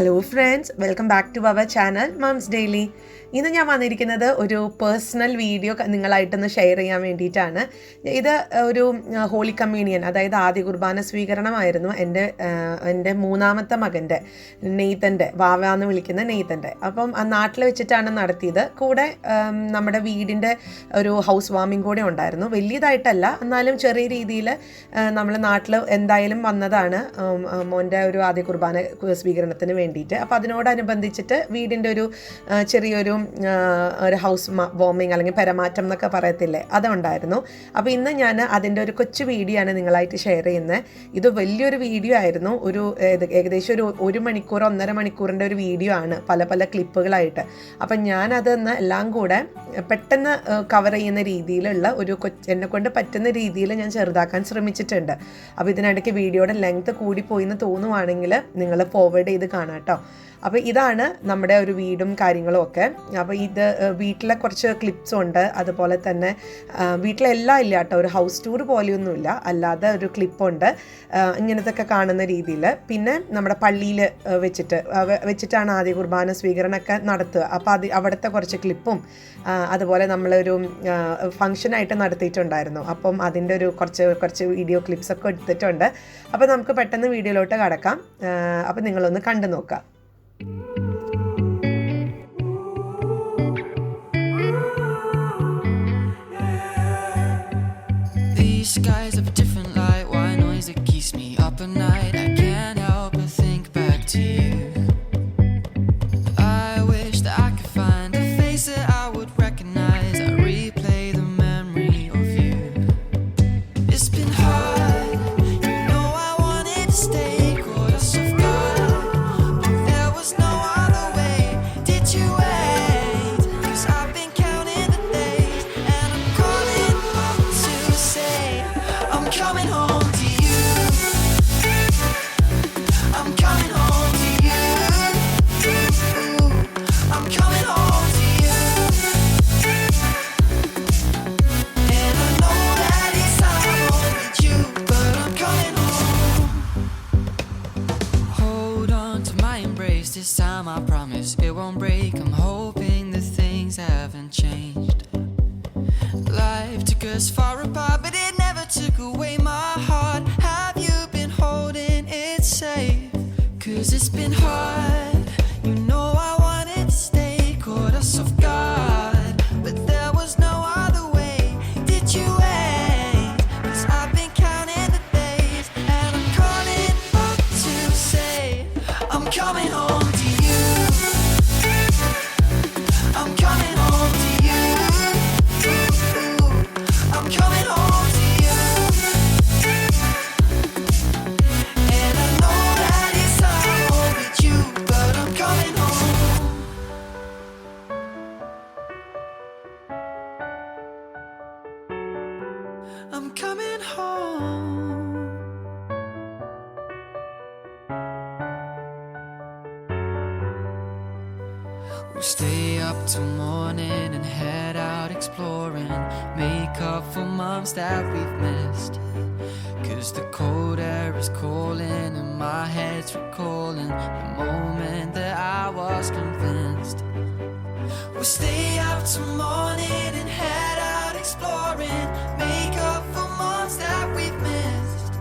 Hello friends, welcome back to our channel Mom's Daily. ഇന്ന് ഞാൻ വന്നിരിക്കുന്നത് ഒരു പേഴ്സണൽ വീഡിയോ നിങ്ങളായിട്ടൊന്ന് ഷെയർ ചെയ്യാൻ വേണ്ടിയിട്ടാണ്. ഇത് ഒരു ഹോളി കമ്മ്യൂണിയൻ, അതായത് ആദ്യ കുർബാന സ്വീകരണമായിരുന്നു എൻ്റെ മൂന്നാമത്തെ മകൻ്റെ നെയ്തൻ്റെ, വാവ എന്ന് വിളിക്കുന്ന നെയ്തൻ്റെ. അപ്പം ആ നാട്ടിൽ വെച്ചിട്ടാണ് നടത്തിയത്. കൂടെ നമ്മുടെ വീടിൻ്റെ ഒരു ഹൗസ് വാമിംഗ് കൂടെ ഉണ്ടായിരുന്നു. വലിയതായിട്ടല്ല, എന്നാലും ചെറിയ രീതിയിൽ നമ്മൾ നാട്ടിൽ എന്തായാലും വന്നതാണ് മോൻ്റെ ഒരു ആദ്യ കുർബാന സ്വീകരണത്തിന് വേണ്ടിയിട്ട്. അപ്പോൾ അതിനോടനുബന്ധിച്ചിട്ട് വീടിൻ്റെ ഒരു ചെറിയൊരു ഹൗസ് വാമിങ് അല്ലെങ്കിൽ പെരമാറ്റം എന്നൊക്കെ പറയത്തില്ലേ, അതുണ്ടായിരുന്നു. അപ്പോൾ ഇന്ന് ഞാൻ അതിൻ്റെ ഒരു കൊച്ചു വീഡിയോ ആണ് നിങ്ങളായിട്ട് ഷെയർ ചെയ്യുന്നത്. ഇത് വലിയൊരു വീഡിയോ ആയിരുന്നു. ഏകദേശം ഒരു മണിക്കൂർ 1.5 മണിക്കൂറിൻ്റെ ഒരു വീഡിയോ ആണ്, പല പല ക്ലിപ്പുകളായിട്ട്. അപ്പം ഞാനതൊന്ന് എല്ലാം കൂടെ പെട്ടെന്ന് കവർ ചെയ്യുന്ന രീതിയിലുള്ള എന്നെ കൊണ്ട് പറ്റുന്ന രീതിയിൽ ഞാൻ ചെറുതാക്കാൻ ശ്രമിച്ചിട്ടുണ്ട്. അപ്പോൾ ഇതിനിടയ്ക്ക് വീഡിയോയുടെ ലെങ്ത് കൂടിപ്പോയി എന്ന് തോന്നുവാണെങ്കിൽ നിങ്ങൾ ഫോർവേഡ് ചെയ്ത് കാണാം കേട്ടോ. അപ്പോൾ ഇതാണ് നമ്മുടെ ഒരു വീടും കാര്യങ്ങളും ഒക്കെ. അപ്പോൾ ഇത് വീട്ടിലെ കുറച്ച് ക്ലിപ്സും ഉണ്ട്. അതുപോലെ തന്നെ വീട്ടിലെല്ലാം ഇല്ല കേട്ടോ, ഒരു ഹൗസ് ടൂർ പോലെയൊന്നുമില്ല, അല്ലാതെ ഒരു ക്ലിപ്പുണ്ട് ഇങ്ങനത്തൊക്കെ കാണുന്ന രീതിയിൽ. പിന്നെ നമ്മുടെ പള്ളിയിൽ വെച്ചിട്ടാണ് ആദ്യ കുർബാന സ്വീകരണമൊക്കെ നടത്തുക. അപ്പോൾ അവിടുത്തെ കുറച്ച് ക്ലിപ്പും അതുപോലെ നമ്മളൊരു ഫംഗ്ഷനായിട്ട് നടത്തിയിട്ടുണ്ടായിരുന്നു. അപ്പം അതിൻ്റെ ഒരു കുറച്ച് വീഡിയോ ക്ലിപ്സൊക്കെ എടുത്തിട്ടുണ്ട്. അപ്പോൾ നമുക്ക് പെട്ടെന്ന് വീഡിയോയിലോട്ട് കടക്കാം. അപ്പോൾ നിങ്ങളൊന്ന് കണ്ടു നോക്കാം. These skies have a different light, white noise that keeps me up at night. I can't help but think back to you. I wish that I could find a face that I would recognize. I replay the memory of you. It's been hard, you know I wanted to stay, caught us off guard, but there was no other way. Did you wait? 'Cause I've been counting the days, and I'm calling up to say I'm coming home to you. I'm coming home to you. I'm coming home to you. And I know that it's not home with you, but I'm coming home. Hold on to my embrace, this time I promise it won't break. I'm hoping that things haven't changed. Life took us far apart, but it never took away my heart. Have you been holding it safe? 'Cause it's been hard, you know I wanted to stay, caught us off guard, but there was no other way. Did you wait? 'Cause I've been counting the days, and I'm calling up to say I'm coming home to you. I'm coming home to you. I'm coming home to you. And I know that it's not home with you, but I'm coming home. I'm coming home. We'll stay up till morning and head out exploring, make up for months that we've missed. 'Cause the cold air is calling and my head's recalling the moment that I was convinced. We'll stay up till morning and head out exploring, make up for months that we've missed.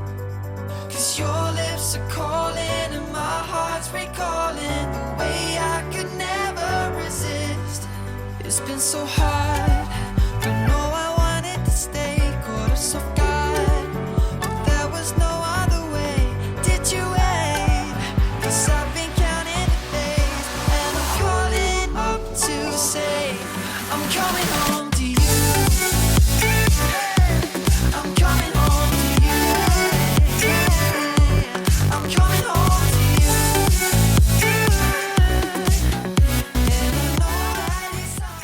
'Cause your lips are calling and my heart's recalling the way I could never resist. It's been so hard, but no, I wanted to stay, caught us off guard, but there was no other way. Did you wait? 'Cause I've been counting the days, and I'm calling up to say I'm coming home to you. I'm coming home to you. I'm coming home to you. And I know that it's not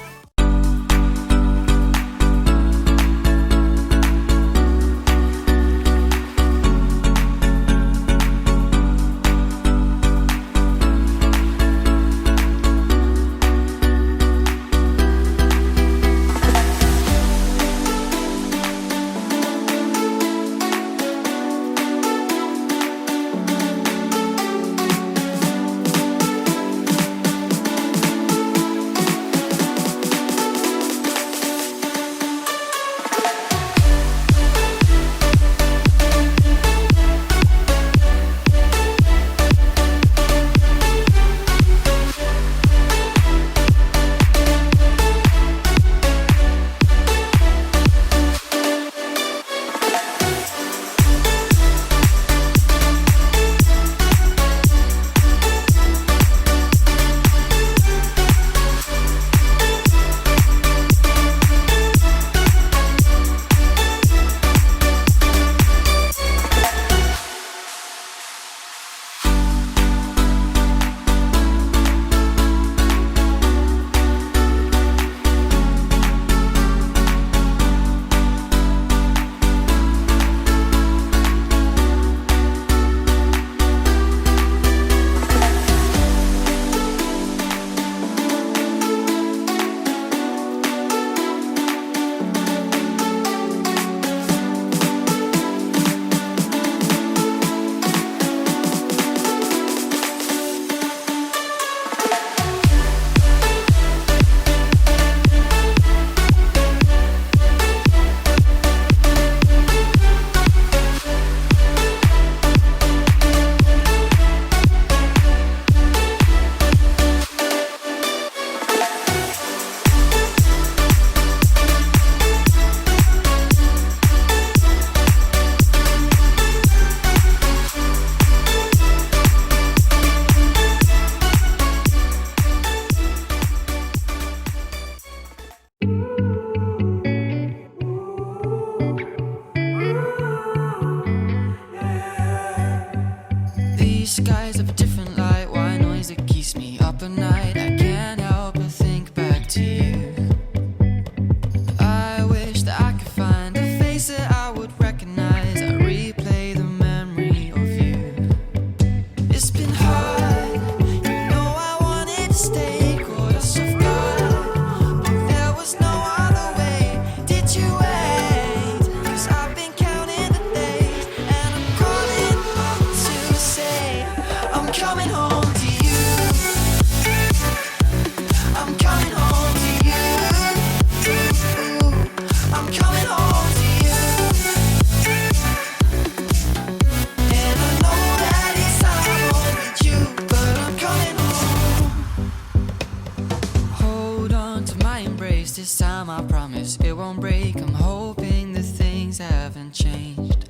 this time I promise it won't break. I'm hoping that things haven't changed.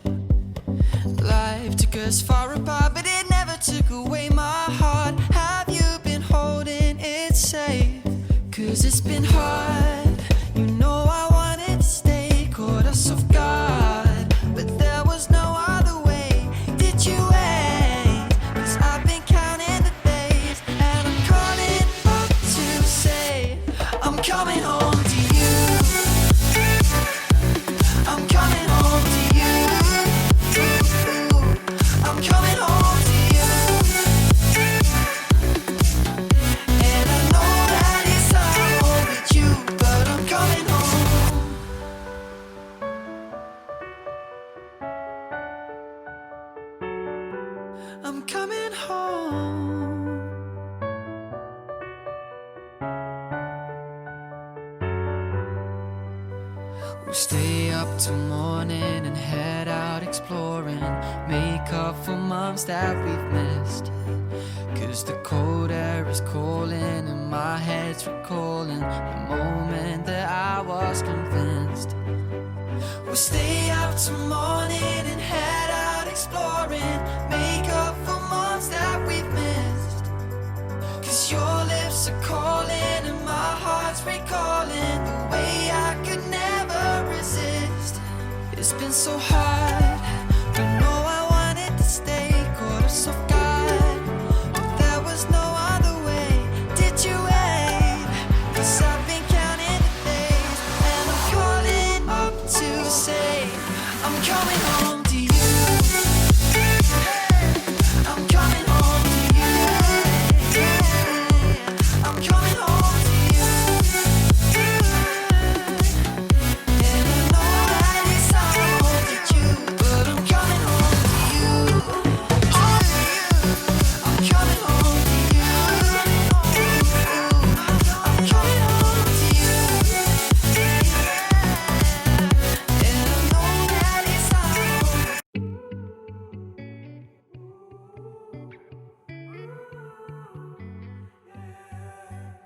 Life took us far apart, but it never took away my heart. Have you been holding it safe? 'Cause it's been hard. You know I wanted to stay, caught us off guard, but there was no other way. Did you wait? 'Cause I've been counting the days, and I'm calling up to say I'm coming home to you. I'm coming home to you. I'm coming home to you. And I know that it's hard with you, but I'm coming home. I'm coming home. We'll stay up till morning and head out exploring, make up for months that we've missed. 'Cause the cold air is calling and my head's recalling the moment that I was convinced. We'll stay up till morning and head out exploring, make up for months that we've missed. 'Cause your lips are calling and my heart's recalling the way I could never resist. It's been so hard, but no, I wanted to stay, caught us off guard, but there was no other way. Did you wait? 'Cause I've been counting the days, and I'm calling up to say I'm coming home to you. I'm coming home to you. I'm coming home to you. And I know that it's hard with you, but I'm coming home to you. I'm coming home to you. I'm coming home to you. And I know that it's hard.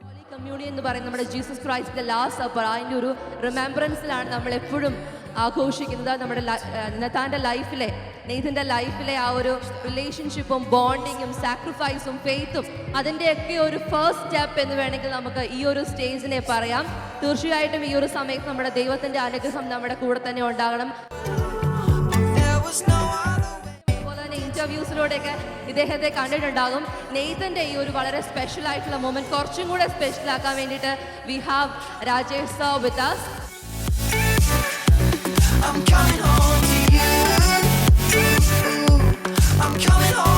Holy communion എന്ന് പറയുന്നത് നമ്മുടെ Jesus ക്രൈസ്റ്റിന്റെ last supper, അതിൻ്റെ ഒരു റിമെമ്പറൻസിലാണ് നമ്മൾ എപ്പോഴും ആഘോഷിക്കുന്നത്. നമ്മുടെ നെഥാൻ്റെ ലൈഫിലെ, നെയ്തിൻ്റെ ലൈഫിലെ ആ ഒരു റിലേഷൻഷിപ്പും ബോണ്ടിങ്ങും സാക്രിഫൈസും ഫെയ്ത്തും അതിൻ്റെയൊക്കെ ഒരു ഫസ്റ്റ് സ്റ്റെപ്പ് എന്ന് വേണമെങ്കിൽ നമുക്ക് ഈ ഒരു സ്റ്റേജിനെ പറയാം. തീർച്ചയായിട്ടും ഈ ഒരു സമയത്ത് നമ്മുടെ ദൈവത്തിൻ്റെ അനുഗ്രഹം നമ്മുടെ കൂടെ തന്നെ ഉണ്ടാകണം. There was no other way. അതുപോലെ തന്നെ ഇൻ്റർവ്യൂസിലൂടെയൊക്കെ ഇദ്ദേഹത്തെ കണ്ടിട്ടുണ്ടാകും. നെയ്തൻ്റെ ഈ ഒരു വളരെ സ്പെഷ്യൽ ആയിട്ടുള്ള മൊമെന്റ് കുറച്ചും കൂടെ സ്പെഷ്യൽ ആക്കാൻ വേണ്ടിയിട്ട് we have Rajesh sir with us. I'm coming home to you. I'm coming home.